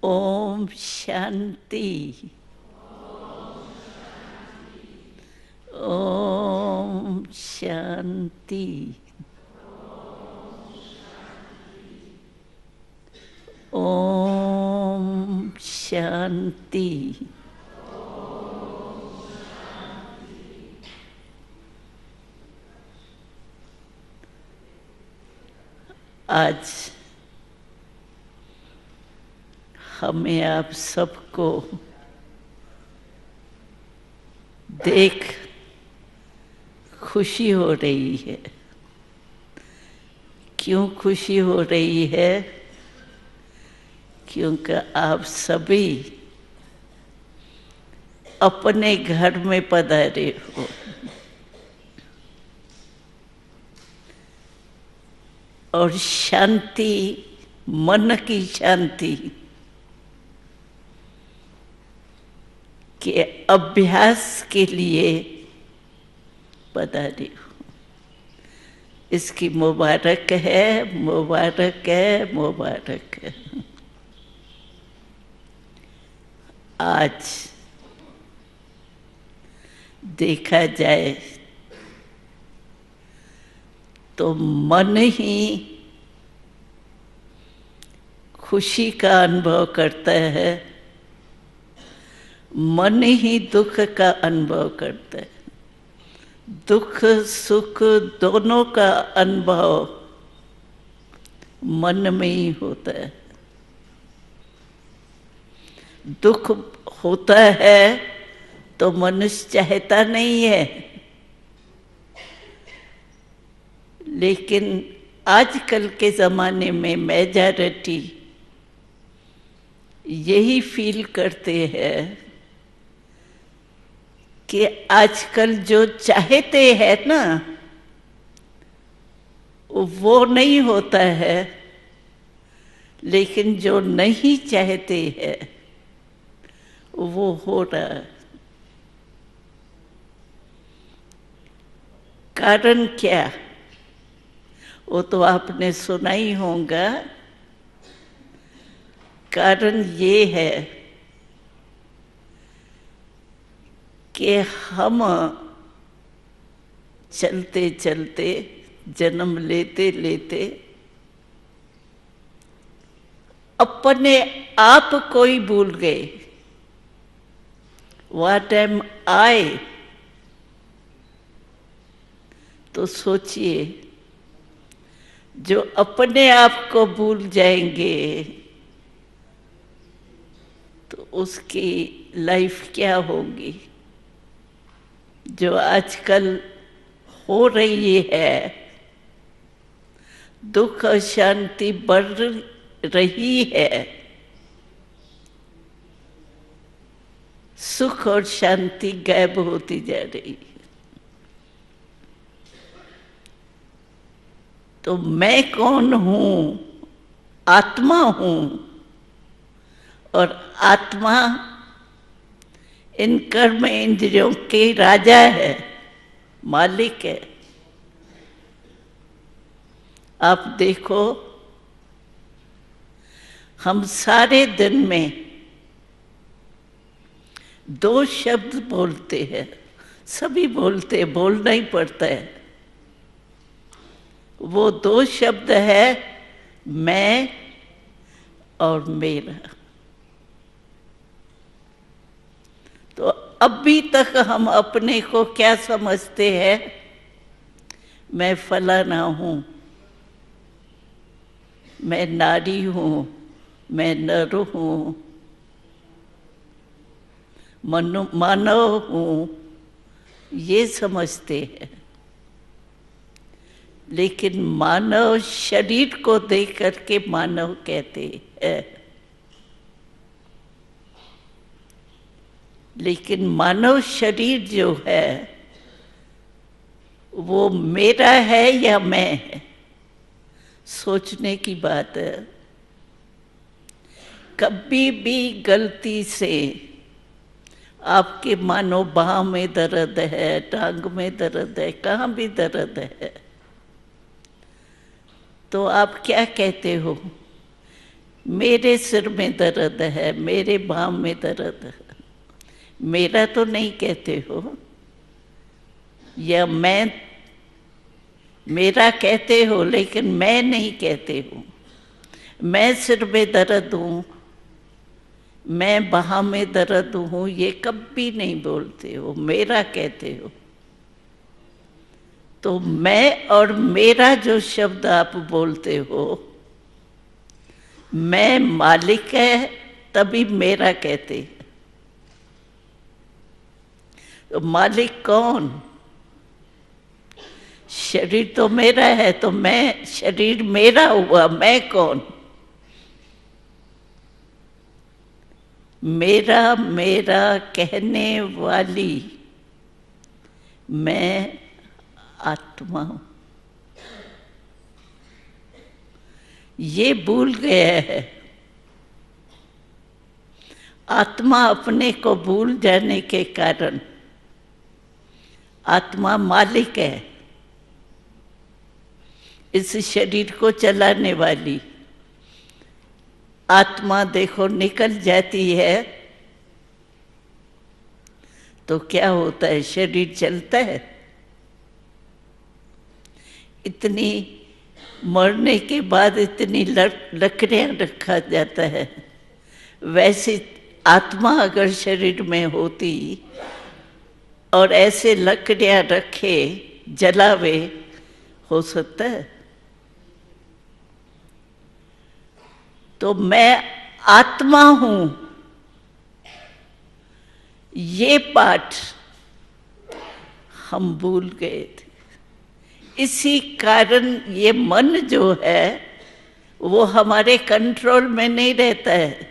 ओम शांति। ओम शांति। ओम शांति। आज हमें आप सबको देख खुशी हो रही है। क्यों खुशी हो रही है? क्योंकि आप सभी अपने घर में पधारे हो। और शांति, मन की शांति के अभ्यास के लिए पधारे हो। इसकी मुबारक है, मुबारक है, मुबारक है। आज देखा जाए तो मन ही खुशी का अनुभव करता है, मन ही दुख का अनुभव करता है। दुख सुख दोनों का अनुभव मन में ही होता है। दुख होता है तो मनुष्य चाहता नहीं है, लेकिन आजकल के ज़माने में मेजॉरिटी यही फील करते हैं कि आजकल जो चाहते हैं ना वो नहीं होता है, लेकिन जो नहीं चाहते हैं वो हो रहा है। कारण क्या? वो तो आपने सुना ही होगा। कारण ये है कि हम चलते चलते, जन्म लेते लेते अपने आप को ही भूल गए। What am I? तो सोचिए, जो अपने आप को भूल जाएंगे तो उसकी लाइफ क्या होगी? जो आजकल हो रही है, दुख और शांति बढ़ रही है, सुख और शांति गायब होती जा रही है। तो मैं कौन हूँ? आत्मा हूँ। और आत्मा इन कर्म इंद्रियों के राजा है, मालिक है। आप देखो, हम सारे दिन में दो शब्द बोलते हैं। सभी बोलते हैं, बोलना ही पड़ता है। वो दो शब्द है मैं और मेरा। तो अभी तक हम अपने को क्या समझते हैं? मैं फलाना हूँ, मैं नारी हूँ, मैं नर हूँ, मानव हूँ, ये समझते हैं। लेकिन मानव शरीर को देख करके मानव कहते हैं। लेकिन मानव शरीर जो है वो मेरा है या मैं है, सोचने की बात है। कभी भी गलती से आपके मानो बाह में दर्द है, टांग में दर्द है, कहाँ भी दर्द है, तो आप क्या कहते हो? मेरे सिर में दर्द है, मेरे बाँह में दर्द है, मेरा तो नहीं कहते हो, या मैं, मेरा कहते हो लेकिन मैं नहीं कहते हो। मैं सिर में दर्द हूँ, मैं बाँह में दर्द हूँ, ये कभी नहीं बोलते हो, मेरा कहते हो। तो मैं और मेरा जो शब्द आप बोलते हो, मैं मालिक है तभी मेरा कहते हैं। तो मालिक कौन? शरीर तो मेरा है, तो मैं, शरीर मेरा हुआ, मैं कौन? मेरा मेरा कहने वाली मैं आत्मा हूं। ये भूल गया है। आत्मा अपने को भूल जाने के कारण, आत्मा मालिक है इस शरीर को चलाने वाली। आत्मा देखो निकल जाती है तो क्या होता है? शरीर चलता है। इतनी मरने के बाद इतनी लकड़ियां रखा जाता है, वैसे आत्मा अगर शरीर में होती और ऐसे लकड़ियां रखे जलावे, हो सकता है? तो मैं आत्मा हूं, ये पाठ हम भूल गए थे। इसी कारण ये मन जो है वो हमारे कंट्रोल में नहीं रहता है।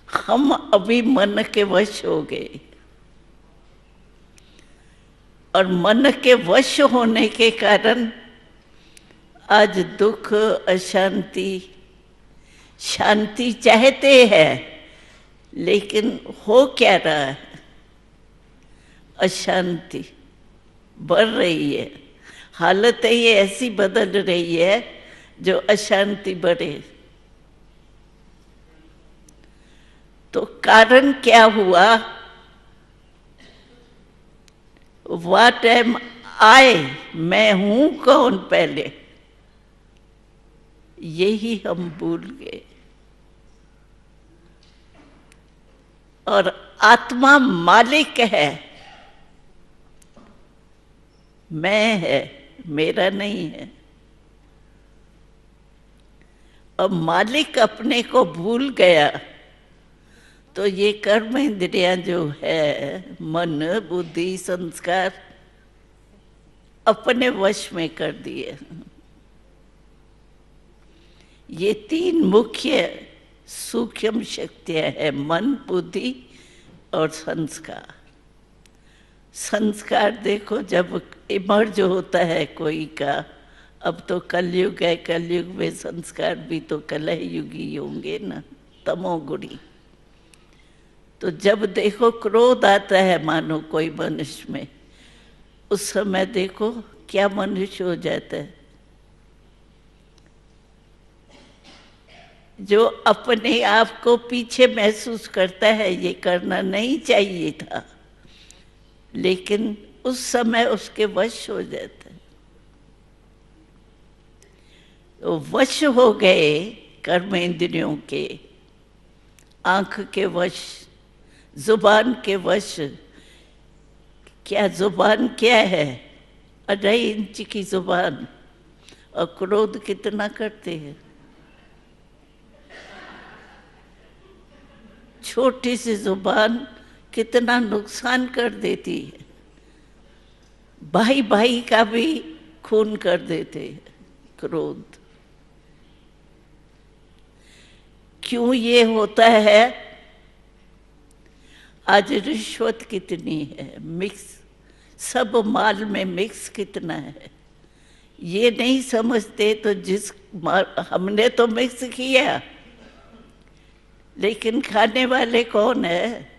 हम अभी मन के वश हो गए, और मन के वश होने के कारण आज दुख, अशांति, शांति चाहते हैं, लेकिन हो क्या रहा है? अशांति बढ़ रही है। हालत ये ऐसी बदल रही है जो अशांति बढ़े। तो कारण क्या हुआ? What am I? मैं हूं कौन पहले? यही हम भूल गए। और आत्मा मालिक है, मैं है, मेरा नहीं है। अब मालिक अपने को भूल गया तो ये कर्म इंद्रियां जो है, मन, बुद्धि, संस्कार, अपने वश में कर दिए। ये तीन मुख्य सूक्ष्म शक्तियां हैं, मन, बुद्धि और संस्कार। संस्कार देखो जब इमर्ज होता है कोई का, अब तो कलयुग है, कलयुग में संस्कार भी तो कलह युगी होंगे ना, तमोगुणी। तो जब देखो क्रोध आता है मानो कोई मनुष्य में, उस समय देखो क्या मनुष्य हो जाता है। जो अपने आप को पीछे महसूस करता है, ये करना नहीं चाहिए था, लेकिन उस समय उसके वश हो जाता है। तो वश हो गए कर्म इंद्रियों के, आंख के वश, जुबान के वश। क्या जुबान क्या है? 2.5 इंच की जुबान, और क्रोध कितना करते हैं? छोटी सी जुबान कितना नुकसान कर देती है। भाई भाई का भी खून कर देते हैं क्रोध। क्यों ये होता है? आज रिश्वत कितनी है, मिक्स, सब माल में मिक्स कितना है, ये नहीं समझते। तो हमने तो मिक्स किया, लेकिन खाने वाले कौन है?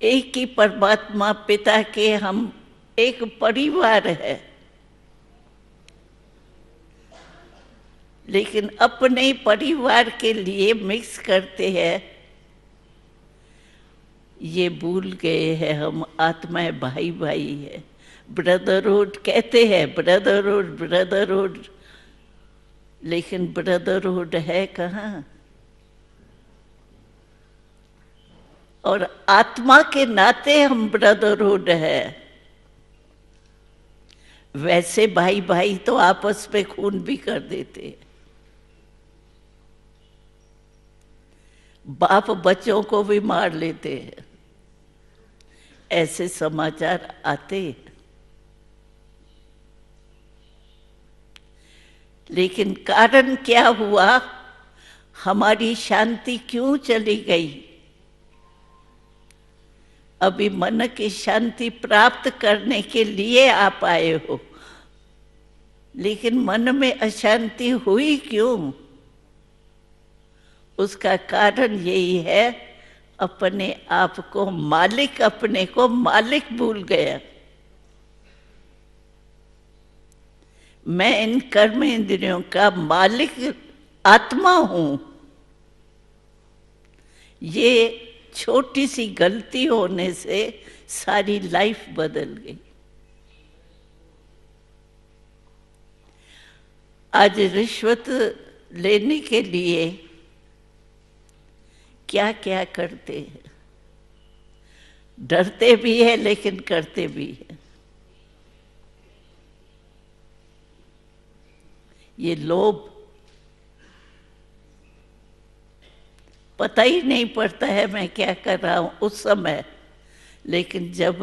एक ही परमात्मा पिता के हम एक परिवार है, लेकिन अपने परिवार के लिए मिक्स करते हैं। ये भूल गए हैं हम आत्माएं भाई भाई है। ब्रदरहुड कहते हैं, ब्रदरहुड ब्रदरहुड, लेकिन ब्रदरहुड है कहाँ? और आत्मा के नाते हम ब्रदरहुड है। वैसे भाई भाई तो आपस में खून भी कर देते हैं। बाप बच्चों को भी मार लेते हैं, ऐसे समाचार आते हैं। लेकिन कारण क्या हुआ? हमारी शांति क्यों चली गई? अभी मन की शांति प्राप्त करने के लिए आप आए हो, लेकिन मन में अशांति हुई क्यों? उसका कारण यही है, अपने आप को मालिक, अपने को मालिक भूल गया। मैं इन कर्म इंद्रियों का मालिक आत्मा हूं। ये छोटी सी गलती होने से सारी लाइफ बदल गई। आज रिश्वत लेने के लिए क्या क्या करते हैं, डरते भी है लेकिन करते भी है। ये लोभ, पता ही नहीं पड़ता है मैं क्या कर रहा हूं उस समय, लेकिन जब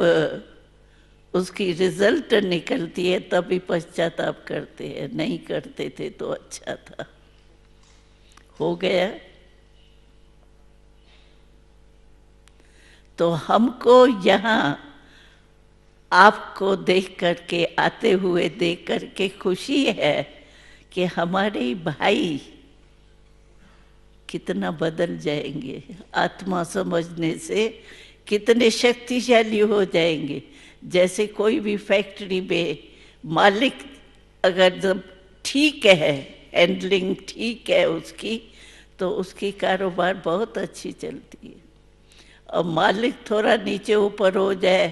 उसकी रिजल्ट निकलती है तभी पश्चाताप करते हैं, नहीं करते थे तो अच्छा था, हो गया। तो हमको यहाँ आपको देख करके, आते हुए देख करके खुशी है कि हमारे भाई कितना बदल जाएंगे, आत्मा समझने से कितने शक्तिशाली हो जाएंगे। जैसे कोई भी फैक्ट्री में मालिक अगर जब ठीक है, हैंडलिंग ठीक है उसकी, तो उसकी कारोबार बहुत अच्छी चलती है। और मालिक थोड़ा नीचे ऊपर हो जाए,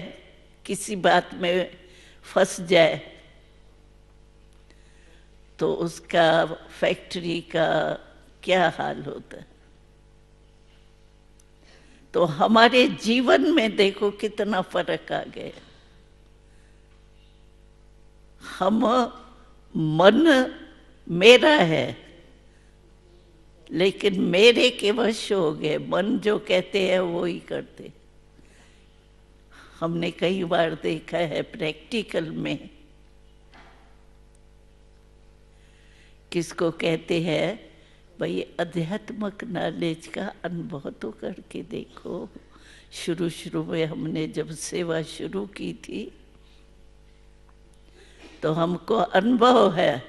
किसी बात में फंस जाए, तो उसका फैक्ट्री का क्या हाल होता है। तो हमारे जीवन में देखो कितना फर्क आ गया। हम मन मेरा है, लेकिन मेरे के वश हो गए, मन जो कहते हैं वो ही करते। हमने कई बार देखा है प्रैक्टिकल में, किसको कहते हैं भाई अध्यात्मक नॉलेज का अनुभव तो करके देखो। शुरू शुरू में हमने जब सेवा शुरू की थी तो हमको अनुभव है,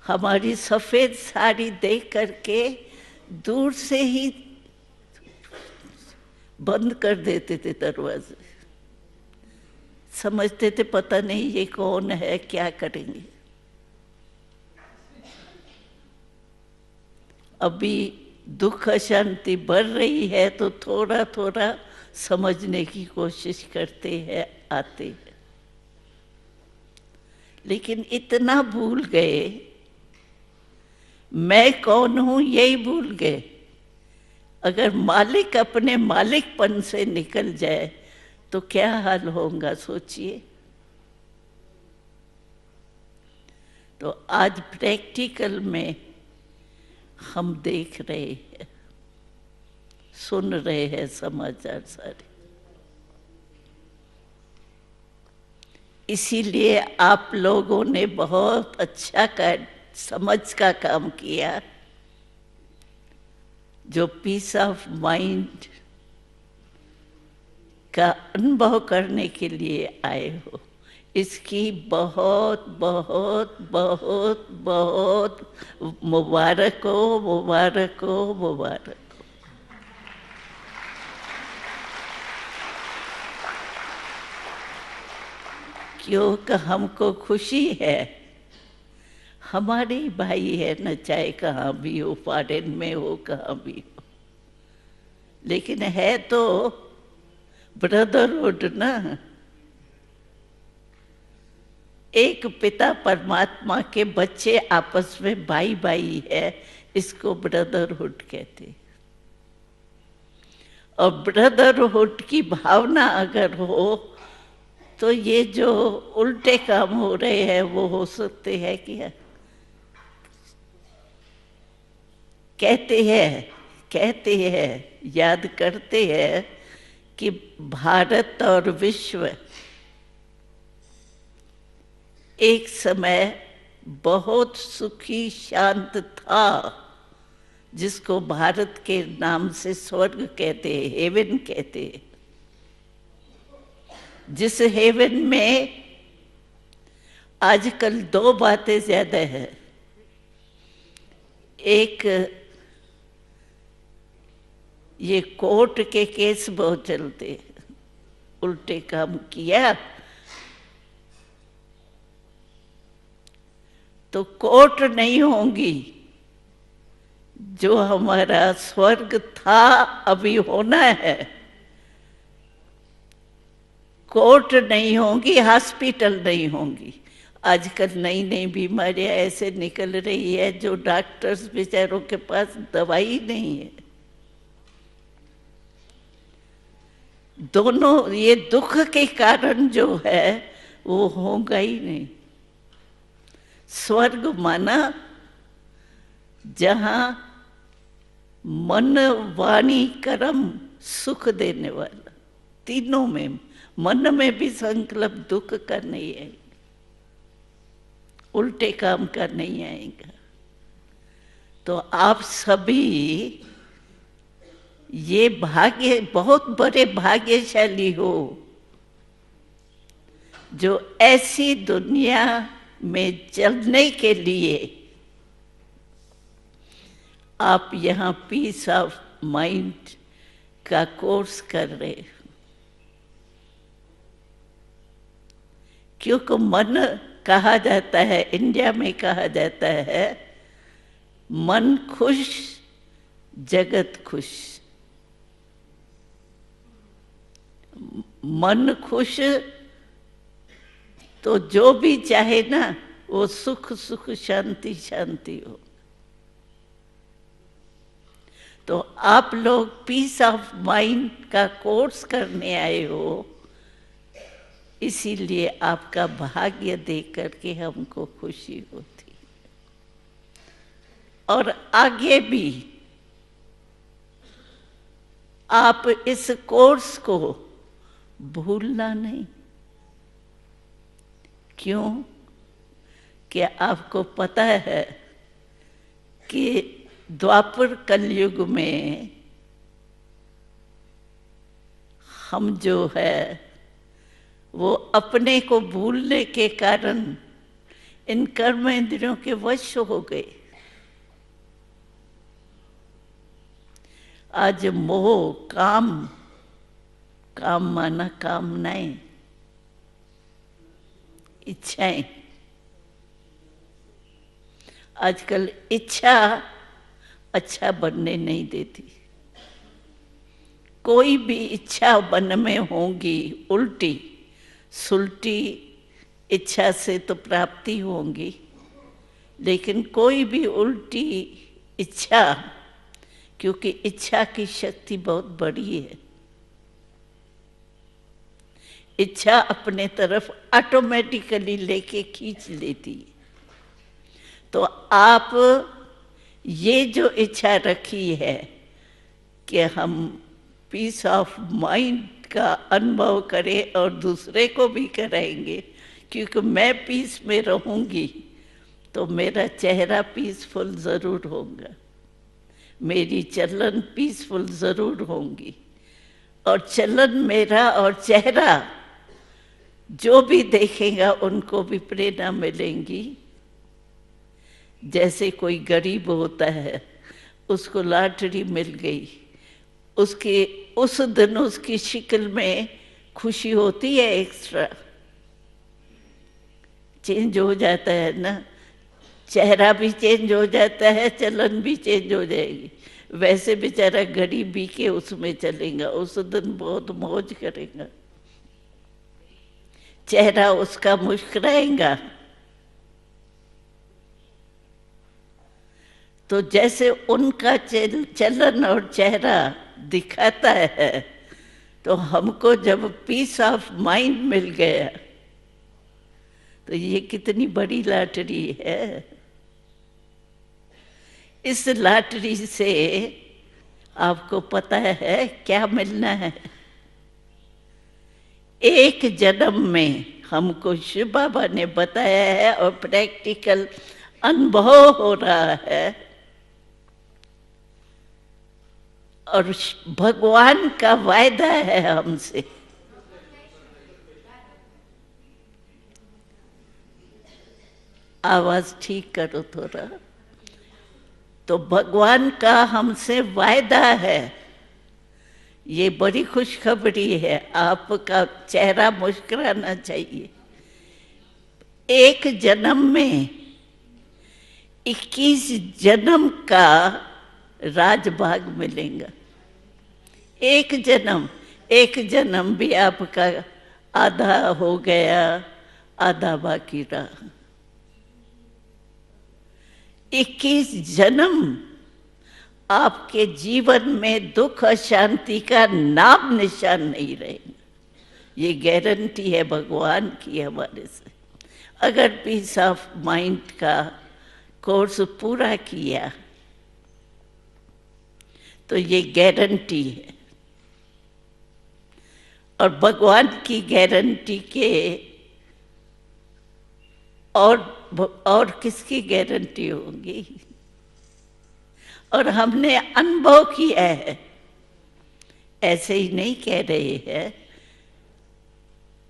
हमारी सफेद साड़ी देख करके दूर से ही बंद कर देते थे दरवाजे, समझते थे पता नहीं ये कौन है, क्या करेंगे। अभी दुख अशांति बढ़ रही है तो थोड़ा थोड़ा समझने की कोशिश करते हैं, आते हैं, लेकिन इतना भूल गए मैं कौन हूं, यही भूल गए। अगर मालिक अपने मालिकपन से निकल जाए तो क्या हाल होगा सोचिए। तो आज प्रैक्टिकल में हम देख रहे हैं, सुन रहे हैं समाचार सारे। इसीलिए आप लोगों ने बहुत अच्छा समझ का काम किया, जो पीस ऑफ माइंड का अनुभव करने के लिए आए हो। इसकी बहुत बहुत बहुत बहुत मुबारक हो, मुबारक हो, मुबारक हो। क्योंकि हमको खुशी है हमारे ही भाई है न, चाहे कहाँ भी हो, फॉरेन में हो, कहाँ भी हो, लेकिन है तो ब्रदरहुड ना। एक पिता परमात्मा के बच्चे आपस में भाई भाई है, इसको ब्रदरहुड कहते हैं। और ब्रदरहुड की भावना अगर हो तो ये जो उल्टे काम हो रहे हैं वो हो सकते हैं क्या? कहते हैं, याद करते हैं कि भारत और विश्व एक समय बहुत सुखी शांत था, जिसको भारत के नाम से स्वर्ग कहते हैं, हेवन कहते हैं। जिस हेवन में आजकल दो बातें ज्यादा है। एक, ये कोर्ट के केस बहुत चलते हैं, उल्टे काम किया तो कोर्ट नहीं होंगी। जो हमारा स्वर्ग था, अभी होना है, कोर्ट नहीं होंगी, हॉस्पिटल नहीं होंगी। आजकल नई नई बीमारियां ऐसे निकल रही है जो डॉक्टर्स बेचारों के पास दवाई नहीं है। दोनों ये दुख के कारण जो है वो होगा ही नहीं। स्वर्ग माना जहां मन वाणी कर्म सुख देने वाला, तीनों में, मन में भी संकल्प दुख का नहीं आएगा, उल्टे काम का नहीं आएगा। तो आप सभी ये भाग्य, बहुत बड़े भाग्यशाली हो जो ऐसी दुनिया में चलने के लिए आप यहाँ पीस ऑफ माइंड का कोर्स कर रहे हो। क्योंकि मन कहा जाता है, इंडिया में कहा जाता है, मन खुश जगत खुश। मन खुश तो जो भी चाहे ना वो सुख सुख शांति शांति हो। तो आप लोग पीस ऑफ माइंड का कोर्स करने आए हो, इसीलिए आपका भाग्य देख करके हमको खुशी होती है। और आगे भी आप इस कोर्स को भूलना नहीं। क्यों? कि आपको पता है कि द्वापर कलयुग में हम जो है वो अपने को भूलने के कारण इन कर्म इंद्रियों के वश हो गए। आज मोह, काम, काम माना कामनाएं, इच्छाएं। आजकल इच्छा अच्छा बनने नहीं देती। कोई भी इच्छा मन में होगी उल्टी सुलटी इच्छा से तो प्राप्ति होंगी, लेकिन कोई भी उल्टी इच्छा, क्योंकि इच्छा की शक्ति बहुत बड़ी है, इच्छा अपने तरफ ऑटोमेटिकली लेके खींच लेती है। तो आप ये जो इच्छा रखी है कि हम पीस ऑफ माइंड का अनुभव करें और दूसरे को भी कराएंगे, क्योंकि मैं पीस में रहूंगी तो मेरा चेहरा पीसफुल ज़रूर होगा, मेरी चलन पीसफुल ज़रूर होंगी। और चलन मेरा और चेहरा जो भी देखेगा उनको भी प्रेरणा मिलेंगी। जैसे कोई गरीब होता है, उसको लॉटरी मिल गई, उसके उस दिन उसकी शक्ल में खुशी होती है, एक्स्ट्रा चेंज हो जाता है ना। चेहरा भी चेंज हो जाता है, चलन भी चेंज हो जाएगी। वैसे बेचारा घड़ी बी के उसमें चलेगा, उस दिन बहुत मौज करेगा, चेहरा उसका मुस्कुराएगा। तो जैसे उनका चलन और चेहरा दिखाता है, तो हमको जब पीस ऑफ माइंड मिल गया, तो ये कितनी बड़ी लॉटरी है। इस लॉटरी से आपको पता है क्या मिलना है? एक जन्म में हमको शिव बाबा ने बताया है और प्रैक्टिकल अनुभव हो रहा है, और भगवान का वायदा है हमसे। आवाज ठीक करो थोड़ा। तो भगवान का हमसे वायदा है, ये बड़ी खुशखबरी है। आपका चेहरा मुस्कुराना चाहिए। एक जन्म में 21 जन्म का राजभाग मिलेगा। एक जन्म भी आपका आधा हो गया, आधा बाकी रहा। 21 जन्म आपके जीवन में दुख अशांति का नाम निशान नहीं रहेगा। ये गारंटी है भगवान की हमारे से। अगर पीस ऑफ माइंड का कोर्स पूरा किया तो ये गारंटी है। और भगवान की गारंटी के और किसकी गारंटी होगी? और हमने अनुभव किया है, ऐसे ही नहीं कह रहे हैं।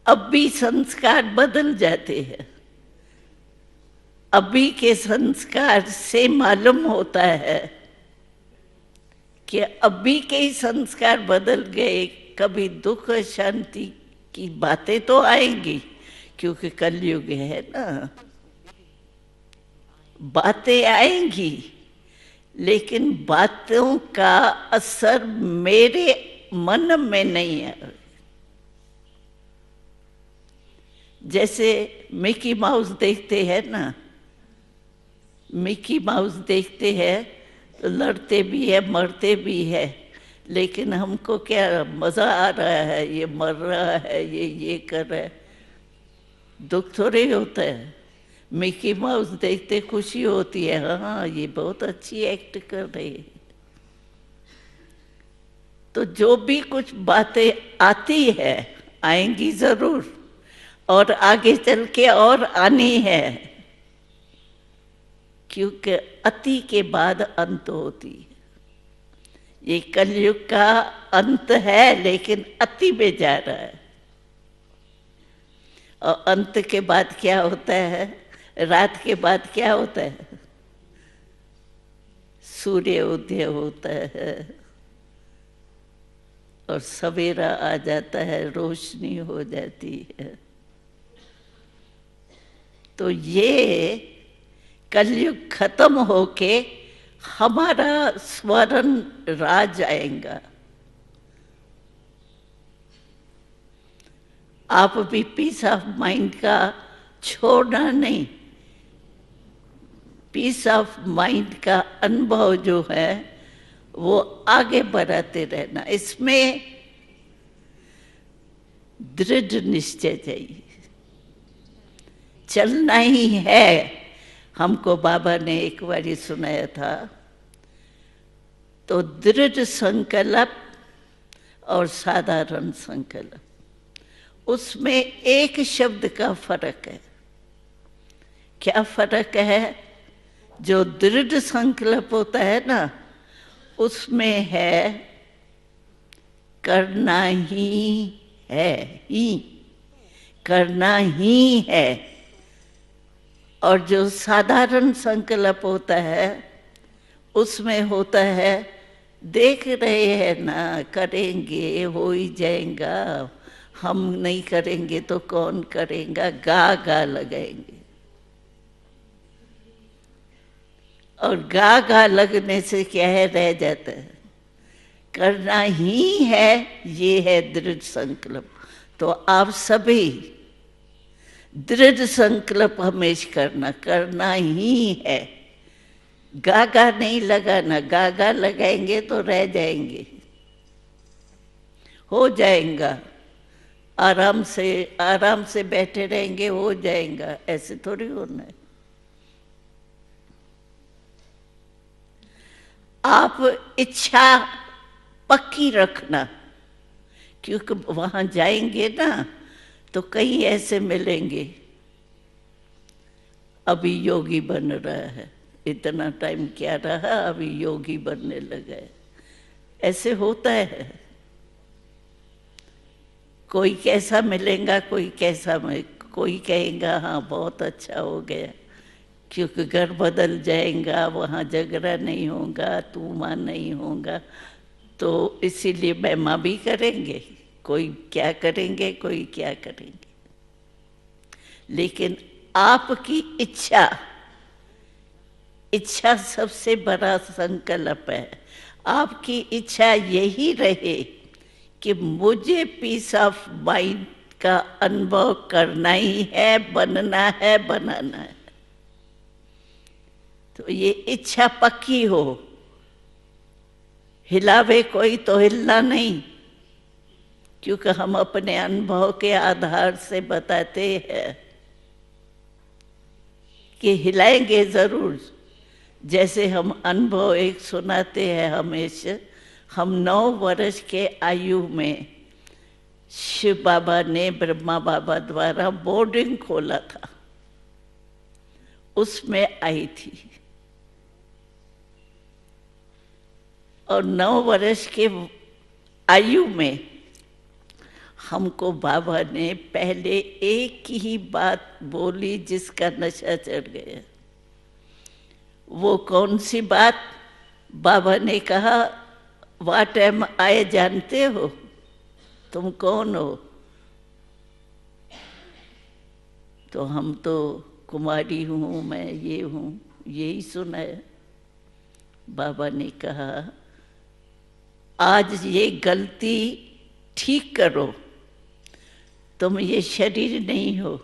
अब भी संस्कार बदल जाते हैं। अभी के संस्कार से मालूम होता है कि अभी के ही संस्कार बदल गए। कभी दुख शांति की बातें तो आएंगी, क्योंकि कलयुग है ना, बातें आएंगी, लेकिन बातों का असर मेरे मन में नहीं है। जैसे मिकी माउस देखते हैं ना, मिकी माउस देखते हैं तो लड़ते भी है, मरते भी है, लेकिन हमको क्या मजा आ रहा है? ये मर रहा है, ये कर रहा है, दुख थोड़े होता है। मिकी माउस देखते खुशी होती है, हाँ ये बहुत अच्छी एक्ट कर रही है। तो जो भी कुछ बातें आती है, आएंगी जरूर, और आगे चल के और आनी है, क्योंकि अति के बाद अंत होती है। ये कलयुग का अंत है, लेकिन अति में जा रहा है। और अंत के बाद क्या होता है? रात के बाद क्या होता है? सूर्य उदय होता है और सवेरा आ जाता है, रोशनी हो जाती है। तो ये कलयुग खत्म होके हमारा स्वर्ण राज आएगा। आप भी पीस ऑफ माइंड का छोड़ना नहीं, पीस ऑफ माइंड का अनुभव जो है वो आगे बढ़ाते रहना। इसमें दृढ़ निश्चय चाहिए, चलना ही है। हमको बाबा ने एक बार सुनाया था, तो दृढ़ संकल्प और साधारण संकल्प, उसमें एक शब्द का फर्क है। क्या फर्क है? जो दृढ़ संकल्प होता है ना, उसमें है करना ही है, करना ही है। और जो साधारण संकल्प होता है, उसमें होता है देख रहे हैं ना, करेंगे, हो ही जाएगा, हम नहीं करेंगे तो कौन करेगा, गा गा लगाएंगे। और गा गा लगने से क्या है, रह जाता है। करना ही है, ये है दृढ़ संकल्प। तो आप सभी दृढ़ संकल्प हमेशा करना, करना ही है। गागा नहीं लगाना, गागा लगाएंगे तो रह जाएंगे, हो जाएगा। आराम से बैठे रहेंगे, हो जाएगा, ऐसे थोड़ी होना है। आप इच्छा पक्की रखना, क्योंकि वहां जाएंगे ना तो कई ऐसे मिलेंगे, अभी योगी बन रहा है, इतना टाइम क्या रहा, अभी योगी बनने लगा है। ऐसे होता है, कोई कैसा मिलेगा, कोई कैसा कोई कहेगा हाँ बहुत अच्छा हो गया, क्योंकि घर बदल जाएगा, वहाँ झगड़ा नहीं होगा, तू माँ नहीं होगा, तो इसीलिए महिमा भी करेंगे। कोई क्या करेंगे, कोई क्या करेंगे, लेकिन आपकी इच्छा, इच्छा सबसे बड़ा संकल्प है। आपकी इच्छा यही रहे कि मुझे पीस ऑफ माइंड का अनुभव करना ही है, बनना है, बनाना है। तो ये इच्छा पक्की हो, हिलावे कोई तो हिलना नहीं, क्योंकि हम अपने अनुभव के आधार से बताते हैं कि हिलाएंगे जरूर। जैसे हम अनुभव एक सुनाते हैं हमेशा, हम 9 वर्ष के आयु में शिव बाबा ने ब्रह्मा बाबा द्वारा बोर्डिंग खोला था, उसमें आई थी। और 9 वर्ष के आयु में हमको बाबा ने पहले एक ही बात बोली जिसका नशा चढ़ गया। वो कौन सी बात? बाबा ने कहा, वाट एम आई, जानते हो तुम कौन हो? तो हम तो कुमारी हूँ, मैं ये हूँ, यही सुना है। बाबा ने कहा, आज ये गलती ठीक करो, तुम ये शरीर नहीं हो,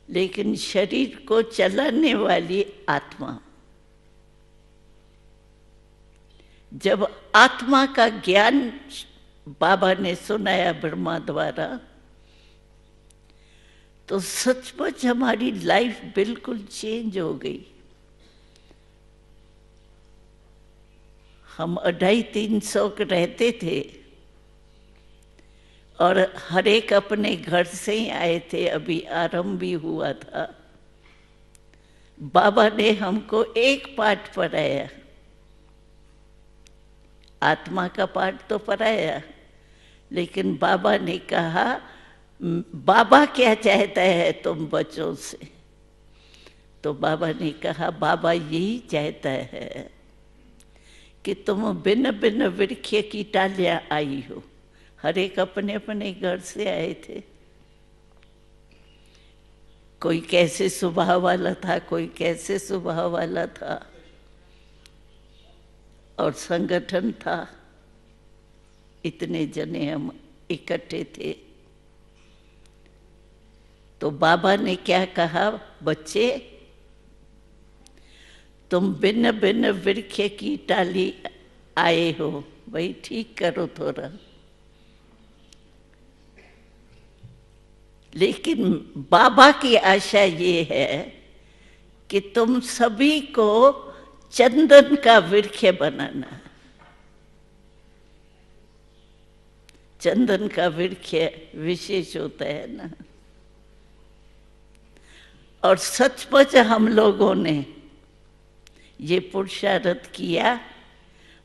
लेकिन शरीर को चलाने वाली आत्मा। जब आत्मा का ज्ञान बाबा ने सुनाया ब्रह्मा द्वारा, तो सचमुच हमारी लाइफ बिल्कुल चेंज हो गई। हम 250-300 के रहते थे और हर एक अपने घर से ही आए थे, अभी आरंभ भी हुआ था। बाबा ने हमको एक पाठ पढ़ाया, आत्मा का पाठ तो पढ़ाया, लेकिन बाबा ने कहा, बाबा क्या चाहता है तुम बच्चों से? तो बाबा ने कहा, बाबा यही चाहता है कि तुम भिन्न भिन्न वृक्ष की टालियां आई हो। हर एक अपने अपने घर से आए थे, कोई कैसे स्वभाव वाला था, कोई कैसे स्वभाव वाला था, और संगठन था, इतने जने हम इकट्ठे थे। तो बाबा ने क्या कहा, बच्चे तुम भिन्न भिन्न वृक्ष की टाली आए हो, भाई ठीक करो थोड़ा। लेकिन बाबा की आशा ये है कि तुम सभी को चंदन का वृक्ष बनाना है। चंदन का वृक्ष विशेष होता है ना। और सचमुच हम लोगों ने ये पुरुषार्थ किया,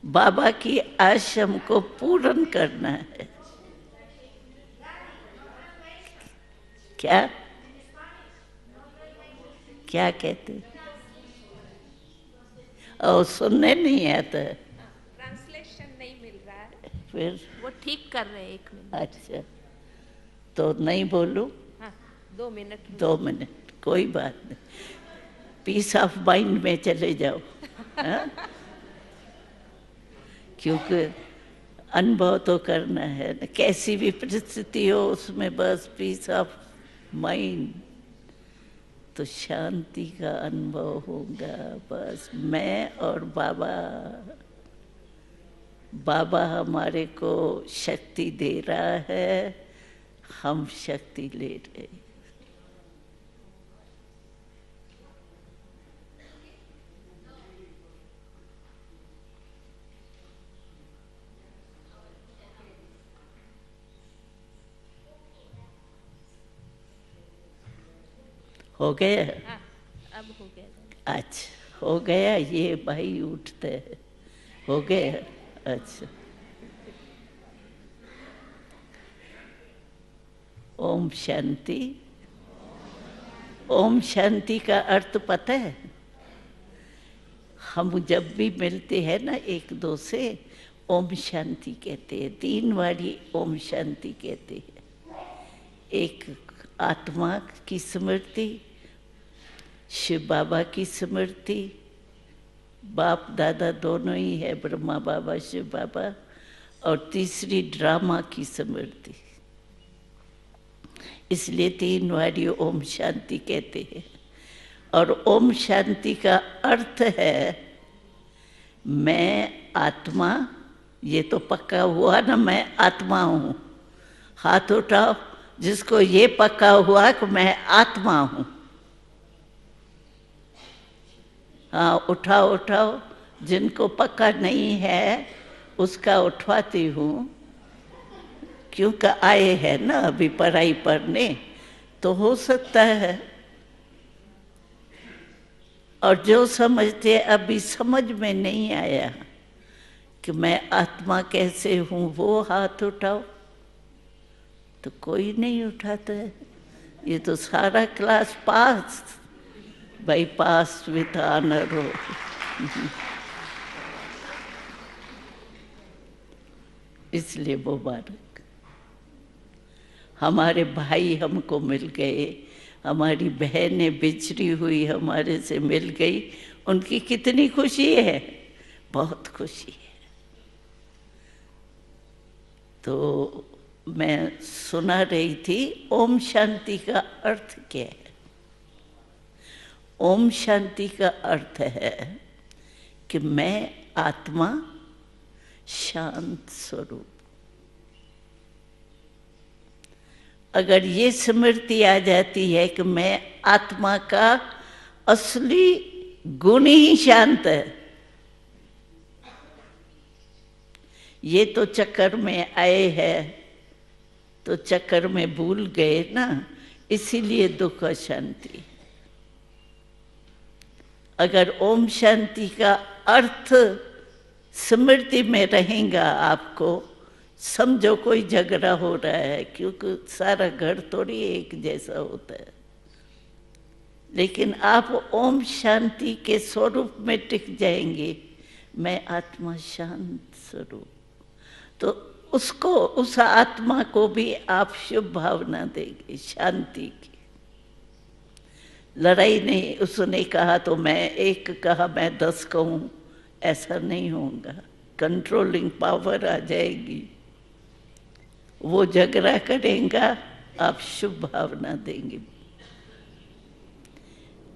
बाबा की आश्रम को पूर्ण करना है। क्या क्या कहते? और सुनने नहीं आता, ट्रांसलेशन नहीं मिल रहा है, फिर वो ठीक कर रहे हैं। 1 मिनट। अच्छा, तो नहीं बोलूं? हाँ, 2 मिनट। 2 मिनट, कोई बात नहीं। पीस ऑफ माइंड में चले जाओ। हाँ? क्योंकि अनुभव तो करना है ना, कैसी भी परिस्थिति हो उसमें बस पीस ऑफ माइंड, तो शांति का अनुभव होगा। बस मैं और बाबा, बाबा हमारे को शक्ति दे रहा है, हम शक्ति ले रहे। हो गया? हाँ, अब हो गया। अच्छा हो गया। ये भाई उठते हैं। हो गया? अच्छा। ओम शांति। ओम शांति का अर्थ पता है? हम जब भी मिलते हैं ना एक दो से, ओम शांति कहते हैं। 3 बारी ओम शांति कहते हैं। एक आत्मा की स्मृति, शिव बाबा की स्मृति, बाप दादा दोनों ही है, ब्रह्मा बाबा शिव बाबा, और तीसरी ड्रामा की स्मृति। इसलिए 3 बारी ओम शांति कहते हैं। और ओम शांति का अर्थ है मैं आत्मा, ये तो पक्का हुआ ना, मैं आत्मा हूँ। हाथ उठाओ जिसको ये पक्का हुआ कि मैं आत्मा हूँ। हाँ उठाओ उठाओ। जिनको पक्का नहीं है उसका उठवाती हूँ, क्योंकि आए हैं ना अभी पढ़ाई पढ़ने, तो हो सकता है। और जो समझते अभी समझ में नहीं आया कि मैं आत्मा कैसे हूँ, वो हाथ उठाओ। तो कोई नहीं उठाता है। ये तो सारा क्लास पास, भाई पास विथ ऑनर हो। इसलिए मुबारक। हमारे भाई हमको मिल गए, हमारी बहनें बिछड़ी हुई हमारे से मिल गई, उनकी कितनी खुशी है, बहुत खुशी है। तो मैं सुना रही थी ओम शांति का अर्थ क्या है। ओम शांति का अर्थ है कि मैं आत्मा शांत स्वरूप। अगर ये स्मृति आ जाती है कि मैं आत्मा का असली गुण ही शांत है, ये तो चक्कर में आए हैं तो चक्कर में भूल गए ना, इसीलिए दुख अशांति। अगर ओम शांति का अर्थ स्मृति में रहेगा आपको, समझो कोई झगड़ा हो रहा है, क्योंकि सारा घर थोड़ी एक जैसा होता है। लेकिन आप ओम शांति के स्वरूप में टिक जाएंगे, मैं आत्मा शांत स्वरूप, तो उसको, उस आत्मा को भी आप शुभ भावना देंगे शांति की। लड़ाई नहीं, उसने कहा तो मैं 1 कहा मैं 10 कहूँ, ऐसा नहीं होगा। कंट्रोलिंग पावर आ जाएगी, वो झगड़ा करेगा, आप शुभ भावना देंगे।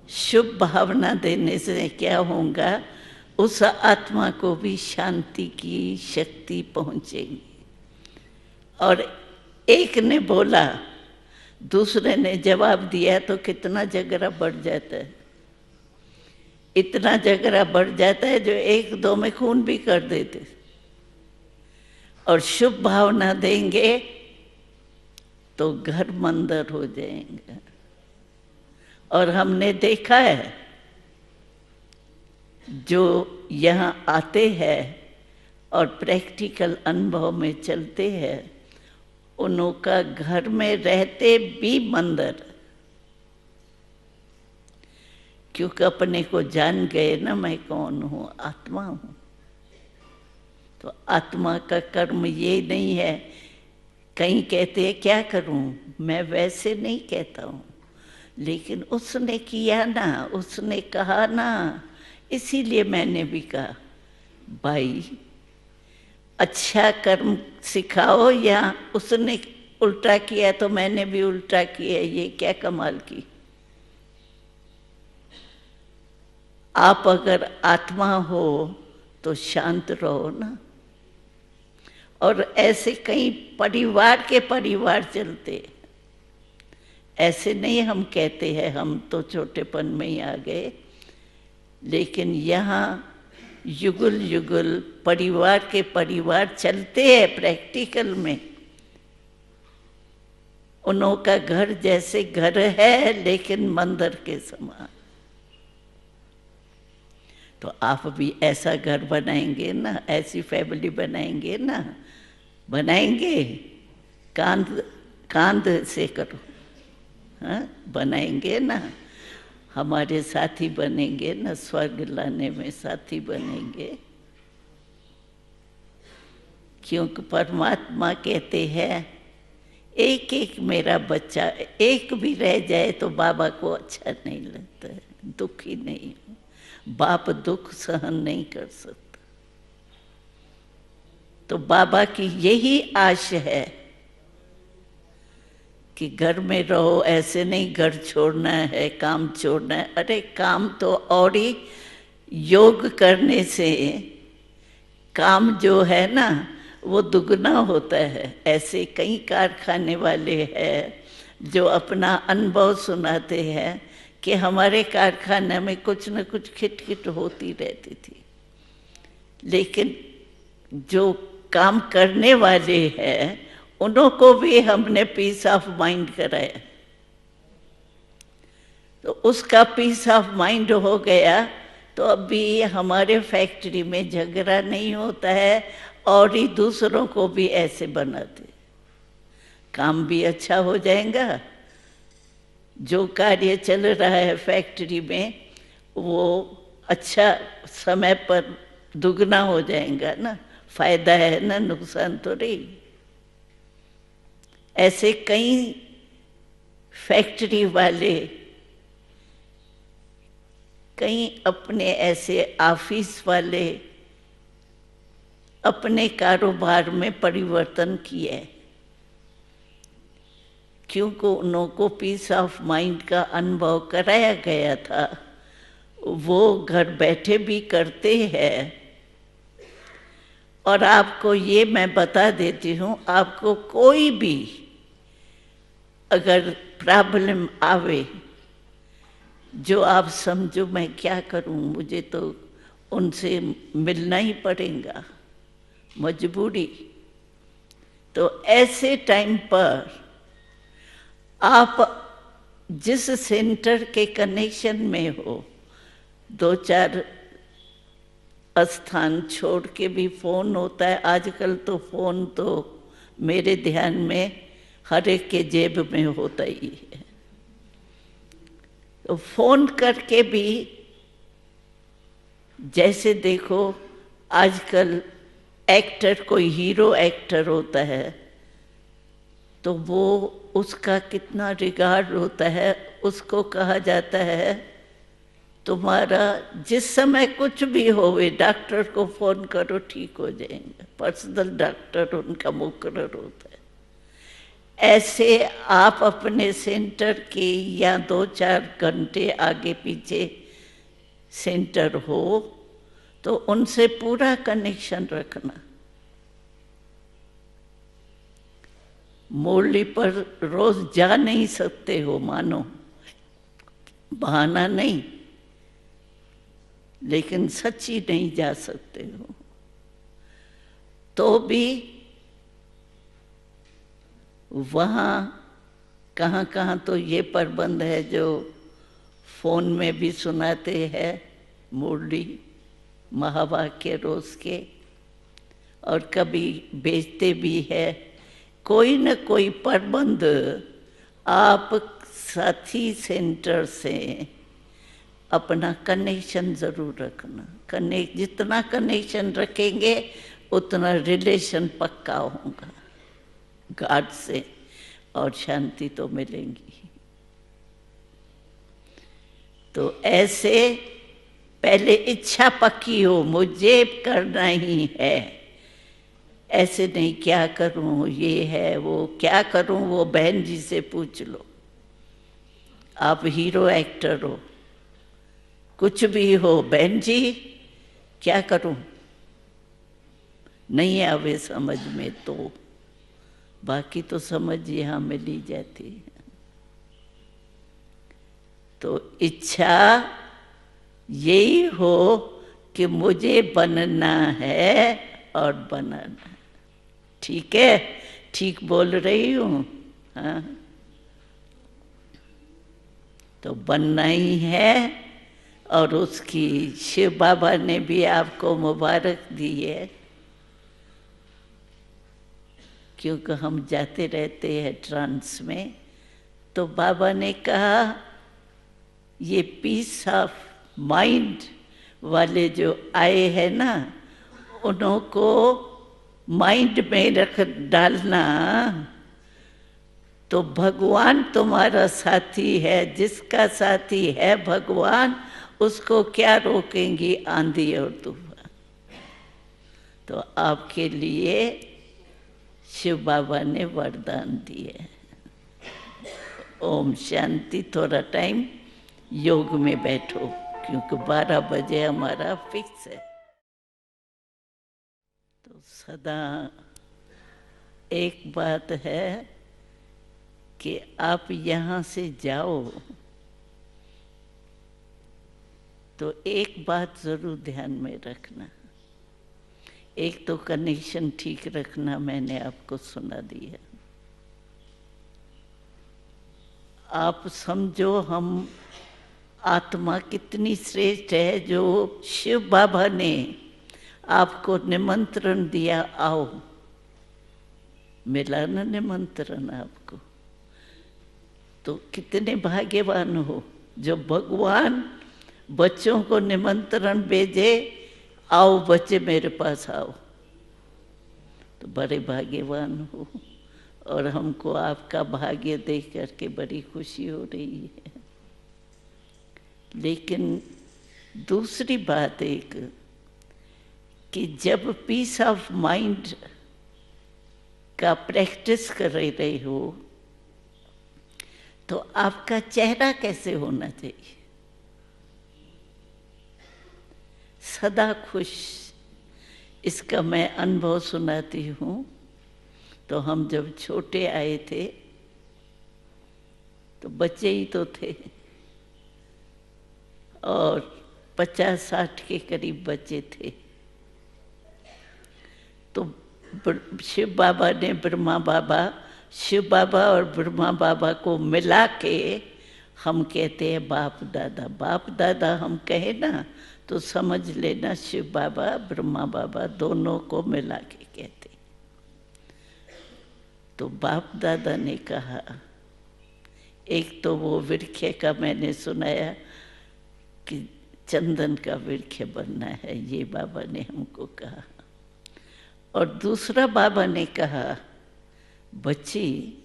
शुभ भावना देने से क्या होगा, उस आत्मा को भी शांति की शक्ति पहुंचेगी। और एक ने बोला, दूसरे ने जवाब दिया, तो कितना झगड़ा बढ़ जाता है। इतना झगड़ा बढ़ जाता है जो 1-2 में खून भी कर देते। और शुभ भावना देंगे तो घर मंदिर हो जाएंगे। और हमने देखा है जो यहाँ आते हैं और प्रैक्टिकल अनुभव में चलते हैं, उनका घर में रहते भी मंदिर, क्योंकि अपने को जान गए ना, मैं कौन हूँ, आत्मा हूँ। तो आत्मा का कर्म ये नहीं है। कहीं कहते हैं क्या करूँ, मैं वैसे नहीं कहता हूँ। लेकिन उसने किया ना, उसने कहा ना, इसीलिए मैंने भी कहा भाई अच्छा कर्म सिखाओ, या उसने उल्टा किया तो मैंने भी उल्टा किया, ये क्या कमाल की। आप अगर आत्मा हो तो शांत रहो ना। और ऐसे कई परिवार के परिवार चलते, ऐसे नहीं हम कहते हैं हम तो छोटेपन में ही आ गए, लेकिन यहाँ युगल युगल परिवार के परिवार चलते हैं प्रैक्टिकल में। उन्हों का घर जैसे घर है लेकिन मंदिर के समान। तो आप भी ऐसा घर बनाएंगे ना, ऐसी फैमिली बनाएंगे ना, बनाएंगे, कांध कांध से करो, हाँ बनाएंगे ना। हमारे साथी बनेंगे ना, स्वर्ग लाने में साथी बनेंगे। क्योंकि परमात्मा कहते हैं एक एक मेरा बच्चा, एक भी रह जाए तो बाबा को अच्छा नहीं लगता है, दुखी नहीं। बाप दुख सहन नहीं कर सकता। तो बाबा की यही आश है कि घर में रहो, ऐसे नहीं घर छोड़ना है, काम छोड़ना है। अरे काम तो और ही योग करने से काम जो है ना वो दुगना होता है। ऐसे कई कारखाने वाले हैं जो अपना अनुभव सुनाते हैं कि हमारे कारखाने में कुछ न कुछ खिटखिट होती रहती थी, लेकिन जो काम करने वाले हैं उन्हों को भी हमने पीस ऑफ माइंड कराया, तो उसका पीस ऑफ माइंड हो गया। तो अभी हमारे फैक्ट्री में झगड़ा नहीं होता है और ही दूसरों को भी ऐसे बनाते, काम भी अच्छा हो जाएगा। जो कार्य चल रहा है फैक्ट्री में वो अच्छा समय पर दुगना हो जाएगा ना, फायदा है ना, नुकसान तो नहीं। ऐसे कई फैक्ट्री वाले, कई अपने ऐसे ऑफिस वाले अपने कारोबार में परिवर्तन किए, क्योंकि उनको पीस ऑफ माइंड का अनुभव कराया गया था। वो घर बैठे भी करते हैं। और आपको ये मैं बता देती हूँ, आपको कोई भी अगर प्रॉब्लम आवे, जो आप समझो मैं क्या करूँ, मुझे तो उनसे मिलना ही पड़ेगा, मजबूरी। तो ऐसे टाइम पर आप जिस सेंटर के कनेक्शन में हो, दो चार स्थान छोड़ के भी फोन होता है आजकल। तो फोन तो मेरे ध्यान में हर एक के जेब में होता ही है। तो फोन करके भी, जैसे देखो आजकल एक्टर, कोई हीरो एक्टर होता है तो वो उसका कितना रिगार्ड होता है। उसको कहा जाता है तुम्हारा जिस समय कुछ भी होवे डॉक्टर को फोन करो, ठीक हो जाएगा। पर्सनल डॉक्टर उनका मुकर्रर होता है। ऐसे आप अपने सेंटर के या 2-4 घंटे आगे पीछे सेंटर हो तो उनसे पूरा कनेक्शन रखना। मुरली पर रोज जा नहीं सकते हो, मानो बहाना नहीं, लेकिन सच्ची नहीं जा सकते हो तो भी वहाँ कहाँ कहाँ तो ये प्रबंध है जो फोन में भी सुनाते हैं, मुरली महावाक्य रोज के, और कभी बेचते भी है। कोई न कोई प्रबंध आप साथी सेंटर से अपना कनेक्शन जरूर रखना। जितना कनेक्शन रखेंगे उतना रिलेशन पक्का होगा गॉड से, और शांति तो मिलेंगी। तो ऐसे पहले इच्छा पक्की हो, मुझे करना ही है। ऐसे नहीं क्या करूं, ये है वो क्या करूं, वो बहन जी से पूछ लो। आप हीरो एक्टर हो, कुछ भी हो, बहन जी क्या करूं, नहीं आवे समझ में तो बाकी तो समझ यहाँ मिल ही जाती है। तो इच्छा यही हो कि मुझे बनना है और बनाना है। ठीक है, ठीक बोल रही हूँ? हाँ, तो बनना ही है। और उसकी शिव बाबा ने भी आपको मुबारक दी है, क्योंकि हम जाते रहते हैं ट्रांस में। तो बाबा ने कहा ये पीस ऑफ माइंड वाले जो आए हैं ना, उनको माइंड में रख डालना, तो भगवान तुम्हारा साथी है। जिसका साथी है भगवान, उसको क्या रोकेंगी आंधी और तूफान। तो आपके लिए शिव बाबा ने वरदान दिए। ओम शांति। थोड़ा टाइम योग में बैठो, क्योंकि 12 बजे हमारा फिक्स है। तो सदा एक बात है कि आप यहाँ से जाओ तो एक बात जरूर ध्यान में रखना। एक तो कनेक्शन ठीक रखना, मैंने आपको सुना दिया। आप समझो हम आत्मा कितनी श्रेष्ठ है, जो शिव बाबा ने आपको निमंत्रण दिया, आओ। मिला ना निमंत्रण आपको, तो कितने भाग्यवान हो जो भगवान बच्चों को निमंत्रण भेजे, आओ बच्चे मेरे पास आओ। तो बड़े भाग्यवान हो, और हमको आपका भाग्य देख करके बड़ी खुशी हो रही है। लेकिन दूसरी बात एक, कि जब पीस ऑफ माइंड का प्रैक्टिस कर रहे हो, तो आपका चेहरा कैसे होना चाहिए? सदा खुश। इसका मैं अनुभव सुनाती हूँ। तो हम जब छोटे आए थे, तो बच्चे ही तो थे, और 50-60 के करीब बच्चे थे। तो शिव बाबा ने शिव बाबा और ब्रह्मा बाबा को मिला के हम कहते हैं बाप दादा। बाप दादा हम कहे ना, तो समझ लेना शिव बाबा ब्रह्मा बाबा दोनों को मिला के कहते। तो बाप दादा ने कहा, एक तो वो वृक्ष का मैंने सुनाया कि चंदन का वृक्ष बनना है, ये बाबा ने हमको कहा। और दूसरा बाबा ने कहा, बच्ची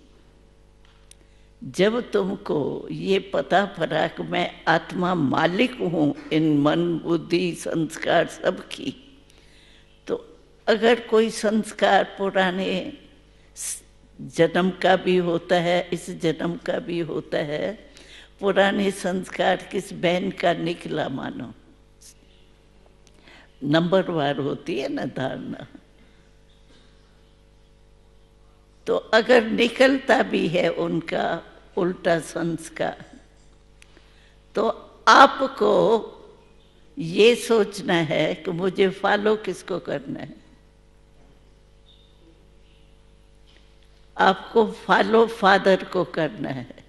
जब तुमको ये पता पड़ा कि मैं आत्मा मालिक हूँ इन मन बुद्धि संस्कार सब की, तो अगर कोई संस्कार पुराने जन्म का भी होता है, इस जन्म का भी होता है, पुराने संस्कार किस बहन का निकला मानो, नंबरवार होती है ना धारणा, तो अगर निकलता भी है उनका उल्टा संस्कार, तो आपको ये सोचना है कि मुझे फॉलो किसको करना है। आपको फॉलो फादर को करना है।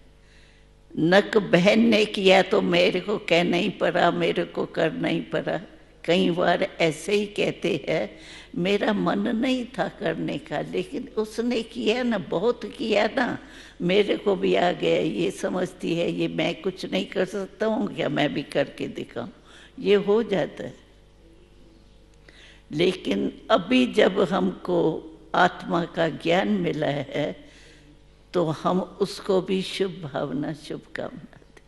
नक बहन ने किया तो मेरे को कहना ही पड़ा, मेरे को करना ही पड़ा। कई बार ऐसे ही कहते हैं, मेरा मन नहीं था करने का, लेकिन उसने किया ना, बहुत किया ना, मेरे को भी आ गया। ये समझती है ये मैं कुछ नहीं कर सकता हूँ क्या, मैं भी करके दिखाऊं, ये हो जाता है। लेकिन अभी जब हमको आत्मा का ज्ञान मिला है, तो हम उसको भी शुभ भावना शुभकामना दें।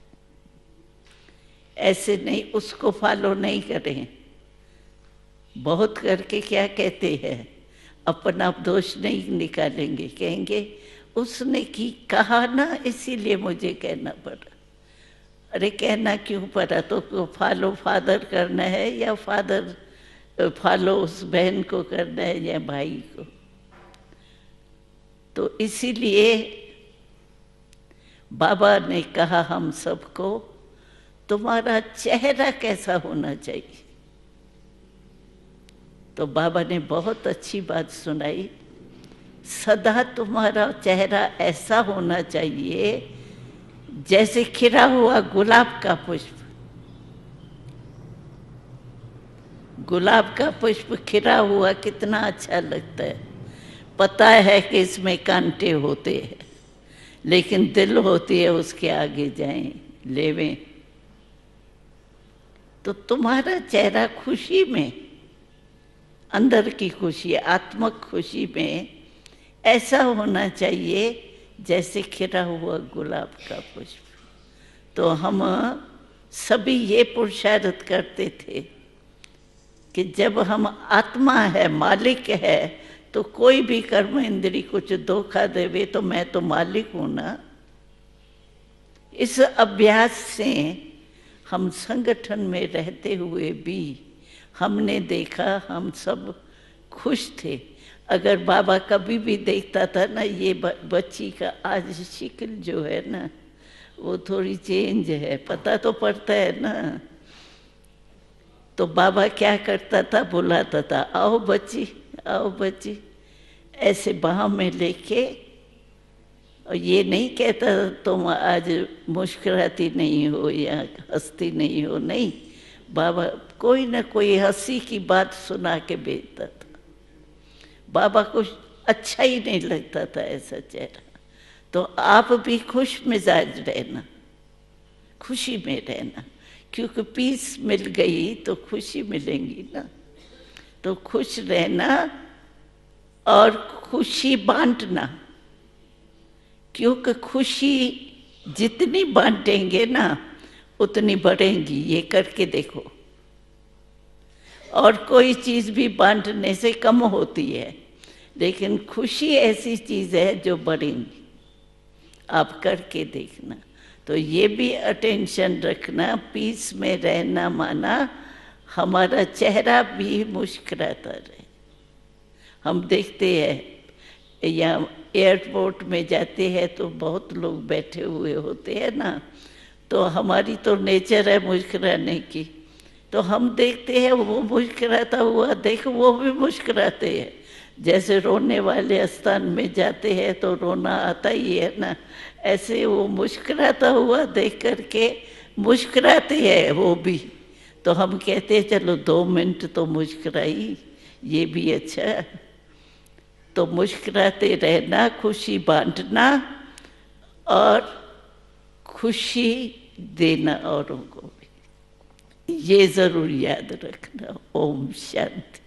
ऐसे नहीं, उसको फॉलो नहीं करें। बहुत करके क्या कहते हैं, अपना दोष नहीं निकालेंगे, कहेंगे उसने की कहा ना इसीलिए मुझे कहना पड़ा। अरे कहना क्यों पड़ा, तो फॉलो फादर करना है या फादर फॉलो उस बहन को करना है या भाई को। तो इसीलिए बाबा ने कहा हम सबको, तुम्हारा चेहरा कैसा होना चाहिए। तो बाबा ने बहुत अच्छी बात सुनाई, सदा तुम्हारा चेहरा ऐसा होना चाहिए जैसे खिला हुआ गुलाब का पुष्प। गुलाब का पुष्प खिला हुआ कितना अच्छा लगता है। पता है कि इसमें कांटे होते हैं, लेकिन दिल होती है उसके आगे जाएं, लेवें। तो तुम्हारा चेहरा खुशी में, अंदर की खुशी, आत्मक खुशी में ऐसा होना चाहिए जैसे खिला हुआ गुलाब का पुष्प। तो हम सभी ये पुरुषार्थ करते थे कि जब हम आत्मा है, मालिक है, तो कोई भी कर्म इंद्री कुछ धोखा देवे तो मैं तो मालिक हूं ना। इस अभ्यास से हम संगठन में रहते हुए भी हमने देखा हम सब खुश थे। अगर बाबा कभी भी देखता था ना, ये बच्ची का आज शिकल जो है ना वो थोड़ी चेंज है, पता तो पड़ता है ना। तो बाबा क्या करता था, बुलाता था, आओ बच्ची, आओ बच्ची, ऐसे बाहों में लेके। और ये नहीं कहता तुम आज मुस्कुराती नहीं हो या हंसती नहीं हो, नहीं। बाबा कोई ना कोई हंसी की बात सुना के भेजता था। बाबा को अच्छा ही नहीं लगता था ऐसा चेहरा। तो आप भी खुश मिजाज रहना, खुशी में रहना, क्योंकि पीस मिल गई तो खुशी मिलेंगी ना। तो खुश रहना और खुशी बांटना, क्योंकि खुशी जितनी बांटेंगे ना उतनी बढ़ेंगी। ये करके देखो। और कोई चीज़ भी बांटने से कम होती है, लेकिन खुशी ऐसी चीज़ है जो बढ़ेंगी। आप करके देखना। तो ये भी अटेंशन रखना, पीस में रहना माना हमारा चेहरा भी मुस्कुराता रहे। हम देखते हैं या एयरपोर्ट में जाते हैं तो बहुत लोग बैठे हुए होते हैं ना, तो हमारी तो नेचर है मुस्कुराने की। तो हम देखते हैं वो मुस्कुराता हुआ, देखो वो भी मुस्कुराते हैं। जैसे रोने वाले स्थान में जाते हैं तो रोना आता ही है ना, ऐसे वो मुस्कुराता हुआ देख करके मुस्कुराते हैं वो भी। तो हम कहते हैं चलो 2 मिनट तो मुस्कुराई, ये भी अच्छा है। तो मुस्कुराते रहना, खुशी बांटना और खुशी देना औरों को भी, ये जरूर याद रखना। ओम शांति।